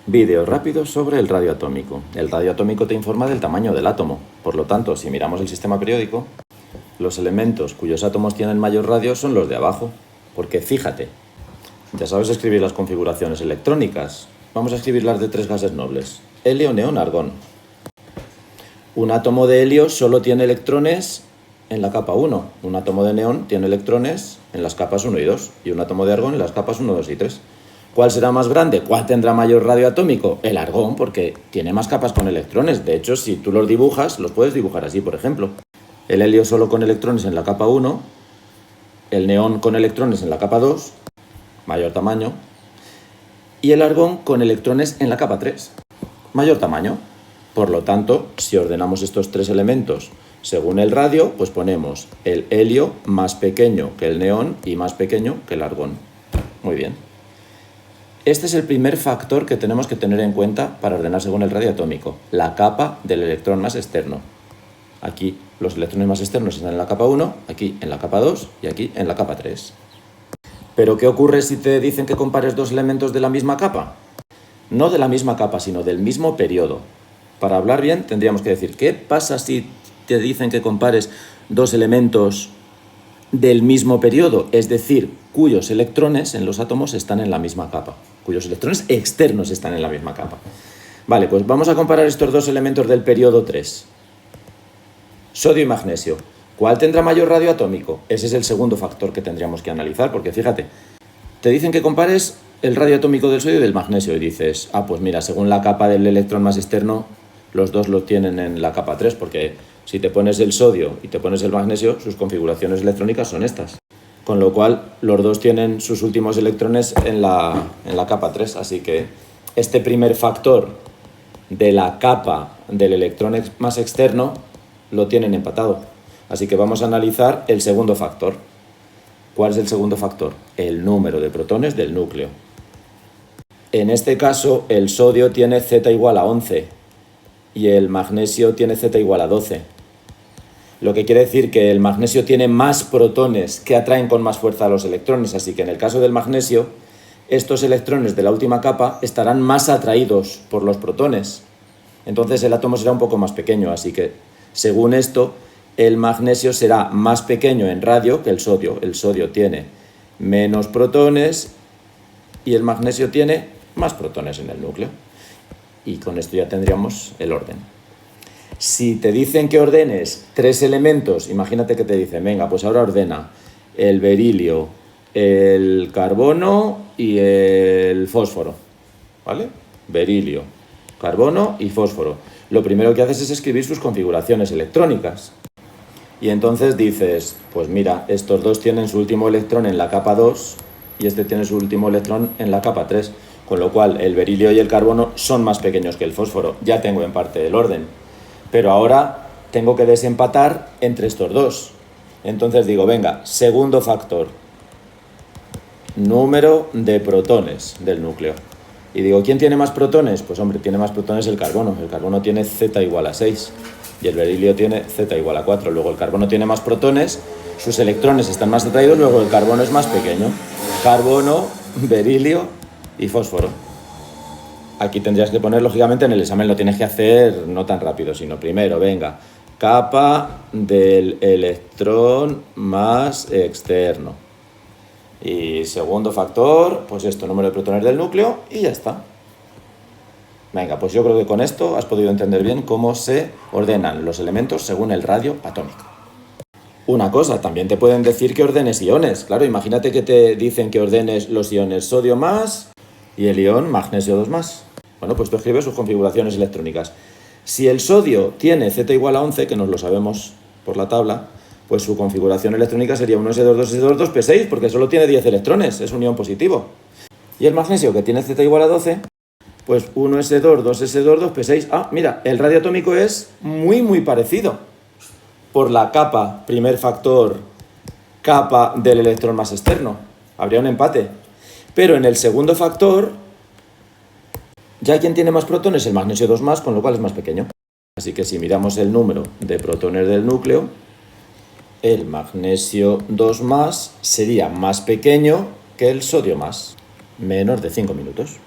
Vídeo rápido sobre el radio atómico. El radio atómico te informa del tamaño del átomo. Por lo tanto, si miramos el sistema periódico, los elementos cuyos átomos tienen mayor radio son los de abajo. Porque fíjate, ya sabes escribir las configuraciones electrónicas. Vamos a escribir las de 3 gases nobles: helio, neón, argón. Un átomo de helio solo tiene electrones en la capa 1. Un átomo de neón tiene electrones en las capas 1 y 2. Y un átomo de argón en las capas 1, 2 y 3. ¿Cuál será más grande? ¿Cuál tendrá mayor radio atómico? El argón, porque tiene más capas con electrones. De hecho, si tú los dibujas, los puedes dibujar así, por ejemplo. El helio solo con electrones en la capa 1, el neón con electrones en la capa 2, mayor tamaño, y el argón con electrones en la capa 3, mayor tamaño. Por lo tanto, si ordenamos estos 3 elementos según el radio, pues ponemos el helio más pequeño que el neón y más pequeño que el argón. Muy bien. Este es el primer factor que tenemos que tener en cuenta para ordenar según el radio atómico, la capa del electrón más externo. Aquí los electrones más externos están en la capa 1, aquí en la capa 2 y aquí en la capa 3. ¿Pero qué ocurre si te dicen que compares 2 elementos de la misma capa? No de la misma capa, sino del mismo periodo. Para hablar bien tendríamos que decir, ¿qué pasa si te dicen que compares 2 elementos del mismo periodo? Es decir, cuyos electrones en los átomos están en la misma capa, cuyos electrones externos están en la misma capa. Vale, pues vamos a comparar estos 2 elementos del periodo 3. Sodio y magnesio. ¿Cuál tendrá mayor radio atómico? Ese es el segundo factor que tendríamos que analizar, porque fíjate, te dicen que compares el radio atómico del sodio y del magnesio y dices, pues mira, según la capa del electrón más externo, los dos lo tienen en la capa 3, porque si te pones el sodio y te pones el magnesio, sus configuraciones electrónicas son estas. Con lo cual, los dos tienen sus últimos electrones en la capa 3. Así que este primer factor de la capa del electrón más externo lo tienen empatado. Así que vamos a analizar el segundo factor. ¿Cuál es el segundo factor? El número de protones del núcleo. En este caso, el sodio tiene Z igual a 11 y el magnesio tiene Z igual a 12. Lo que quiere decir que el magnesio tiene más protones que atraen con más fuerza a los electrones, así que en el caso del magnesio, estos electrones de la última capa estarán más atraídos por los protones. Entonces el átomo será un poco más pequeño, así que según esto, el magnesio será más pequeño en radio que el sodio. El sodio tiene menos protones y el magnesio tiene más protones en el núcleo. Y con esto ya tendríamos el orden. Si te dicen que ordenes 3 elementos, imagínate que te dicen, venga, pues ahora ordena el berilio, el carbono y el fósforo, ¿vale? Berilio, carbono y fósforo. Lo primero que haces es escribir sus configuraciones electrónicas. Y entonces dices, pues mira, estos dos tienen su último electrón en la capa 2 y este tiene su último electrón en la capa 3, con lo cual el berilio y el carbono son más pequeños que el fósforo. Ya tengo en parte el orden. Pero ahora tengo que desempatar entre estos dos. Entonces digo, venga, segundo factor, número de protones del núcleo. Y digo, ¿quién tiene más protones? Pues hombre, tiene más protones el carbono. El carbono tiene Z igual a 6 y el berilio tiene Z igual a 4. Luego el carbono tiene más protones, sus electrones están más atraídos, luego el carbono es más pequeño. Carbono, berilio y fósforo. Aquí tendrías que poner, lógicamente, en el examen lo tienes que hacer no tan rápido, sino primero, venga, capa del electrón más externo. Y segundo factor, pues esto, número de protones del núcleo y ya está. Venga, pues yo creo que con esto has podido entender bien cómo se ordenan los elementos según el radio atómico. Una cosa, también te pueden decir que ordenes iones. Claro, imagínate que te dicen que ordenes los iones sodio más y el ion magnesio 2 más. Bueno, pues tú escribes sus configuraciones electrónicas. Si el sodio tiene Z igual a 11, que nos lo sabemos por la tabla, pues su configuración electrónica sería 1s2, 2s2, 2p6, porque solo tiene 10 electrones, es un ion positivo. Y el magnesio, que tiene Z igual a 12, pues 1s2, 2s2, 2p6. Mira, el radio atómico es muy parecido. Por la capa, primer factor, capa del electrón más externo. Habría un empate. Pero en el segundo factor, ya quien tiene más protones, el magnesio 2 más, con lo cual es más pequeño. Así que si miramos el número de protones del núcleo, el magnesio 2 más sería más pequeño que el sodio más, menos de 5 minutos.